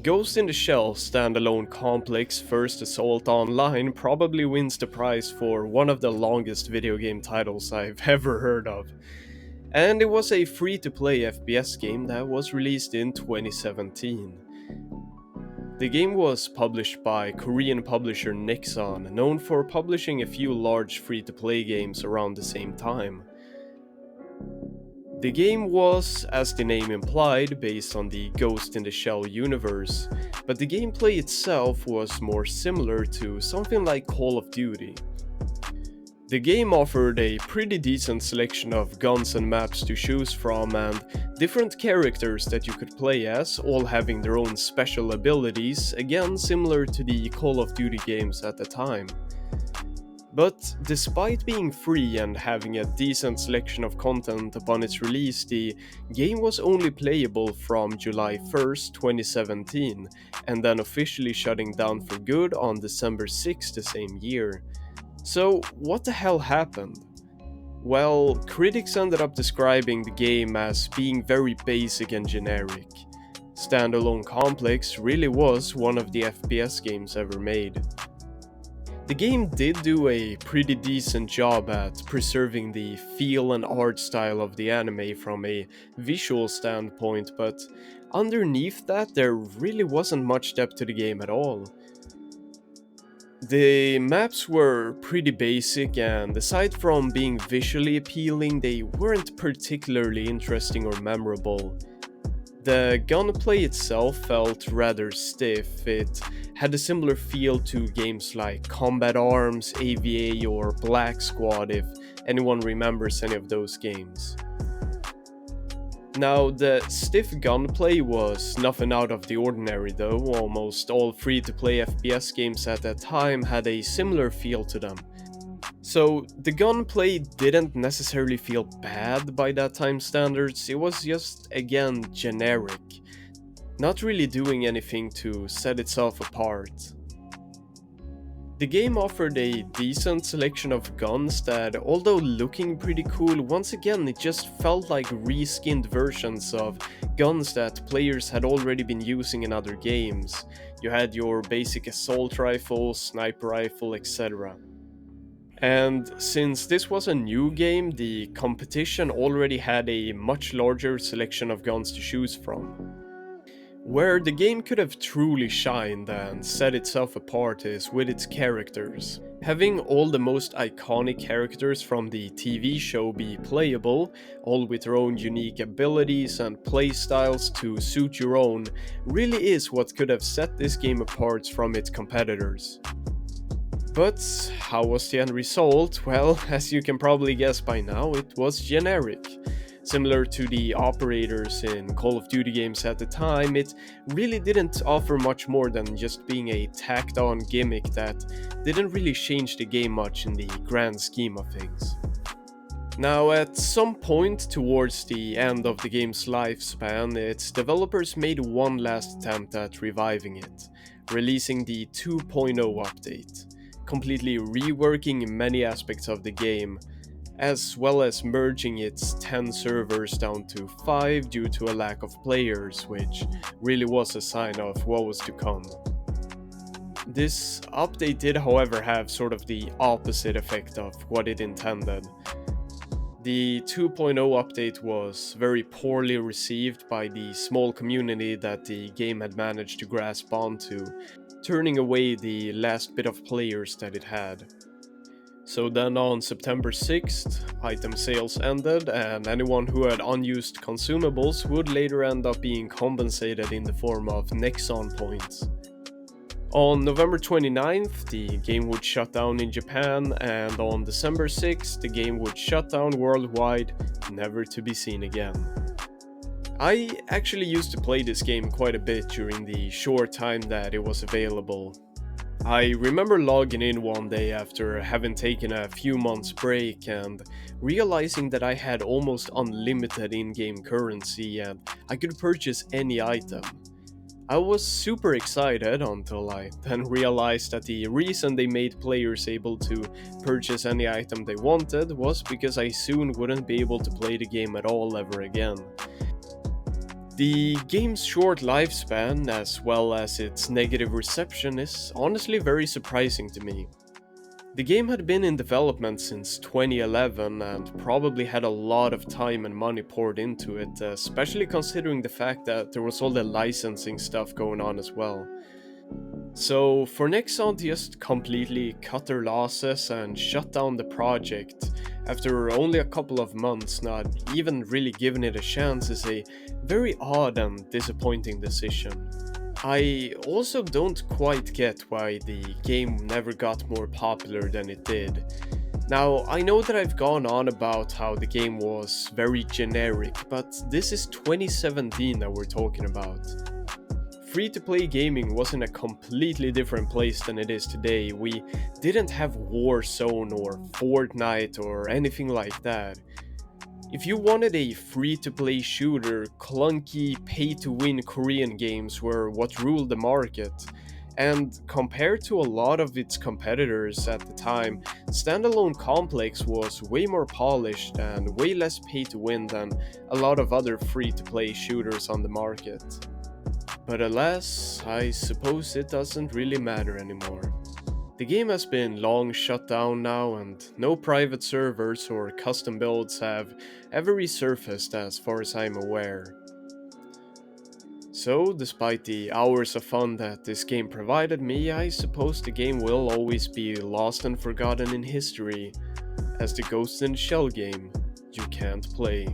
Ghost in the Shell standalone complex First Assault Online probably wins the prize for one of the longest video game titles I've ever heard of. And it was a free-to-play FPS game that was released in 2017. The game was published by Korean publisher Nixon, known for publishing a few large free-to-play games around the same time. The game was, as the name implied, based on the Ghost in the Shell universe, but the gameplay itself was more similar to something like Call of Duty. The game offered a pretty decent selection of guns and maps to choose from and different characters that you could play as, all having their own special abilities, again similar to the Call of Duty games at the time. But despite being free and having a decent selection of content upon its release, the game was only playable from July 1st, 2017, and then officially shutting down for good on December 6th the same year. So, what the hell happened? Well, critics ended up describing the game as being very basic and generic. Standalone Complex really was one of the FPS games ever made. The game did do a pretty decent job at preserving the feel and art style of the anime from a visual standpoint, but underneath that there really wasn't much depth to the game at all. The maps were pretty basic, and aside from being visually appealing, they weren't particularly interesting or memorable. The gunplay itself felt rather stiff. It had a similar feel to games like Combat Arms, AVA, or Black Squad, if anyone remembers any of those games. Now, the stiff gunplay was nothing out of the ordinary though. Almost all free-to-play FPS games at that time had a similar feel to them. So, the gunplay didn't necessarily feel bad by that time standards, it was just, again, generic. Not really doing anything to set itself apart. The game offered a decent selection of guns that, although looking pretty cool, once again it just felt like reskinned versions of guns that players had already been using in other games. You had your basic assault rifle, sniper rifle, etc. And since this was a new game, the competition already had a much larger selection of guns to choose from. Where the game could have truly shined and set itself apart is with its characters. Having all the most iconic characters from the TV show be playable, all with their own unique abilities and playstyles to suit your own, really is what could have set this game apart from its competitors. But how was the end result? Well, as you can probably guess by now, it was generic. Similar to the operators in Call of Duty games at the time, it really didn't offer much more than just being a tacked on gimmick that didn't really change the game much in the grand scheme of things. Now, at some point towards the end of the game's lifespan, its developers made one last attempt at reviving it, releasing the 2.0 update, completely reworking many aspects of the game, as well as merging its 10 servers down to 5 due to a lack of players, which really was a sign of what was to come. This update did, however, have sort of the opposite effect of what it intended. The 2.0 update was very poorly received by the small community that the game had managed to grasp onto, turning away the last bit of players that it had. So then on September 6th, item sales ended, and anyone who had unused consumables would later end up being compensated in the form of Nexon points. On November 29th, the game would shut down in Japan, and on December 6th, the game would shut down worldwide, never to be seen again. I actually used to play this game quite a bit during the short time that it was available. I remember logging in one day after having taken a few months break and realizing that I had almost unlimited in-game currency and I could purchase any item. I was super excited until I then realized that the reason they made players able to purchase any item they wanted was because I soon wouldn't be able to play the game at all ever again. The game's short lifespan, as well as its negative reception, is honestly very surprising to me. The game had been in development since 2011 and probably had a lot of time and money poured into it, especially considering the fact that there was all the licensing stuff going on as well. So, for Nexon to just completely cut their losses and shut down the project after only a couple of months, not even really giving it a chance, is a very odd and disappointing decision. I also don't quite get why the game never got more popular than it did. Now, I know that I've gone on about how the game was very generic, but this is 2017 that we're talking about. Free-to-play gaming was in a completely different place than it is today. We didn't have Warzone or Fortnite or anything like that. If you wanted a free-to-play shooter, clunky, pay-to-win Korean games were what ruled the market. And compared to a lot of its competitors at the time, Standalone Complex was way more polished and way less pay-to-win than a lot of other free-to-play shooters on the market. But alas, I suppose it doesn't really matter anymore. The game has been long shut down now, and no private servers or custom builds have ever resurfaced as far as I'm aware. So, despite the hours of fun that this game provided me, I suppose the game will always be lost and forgotten in history as the Ghost in the Shell game you can't play.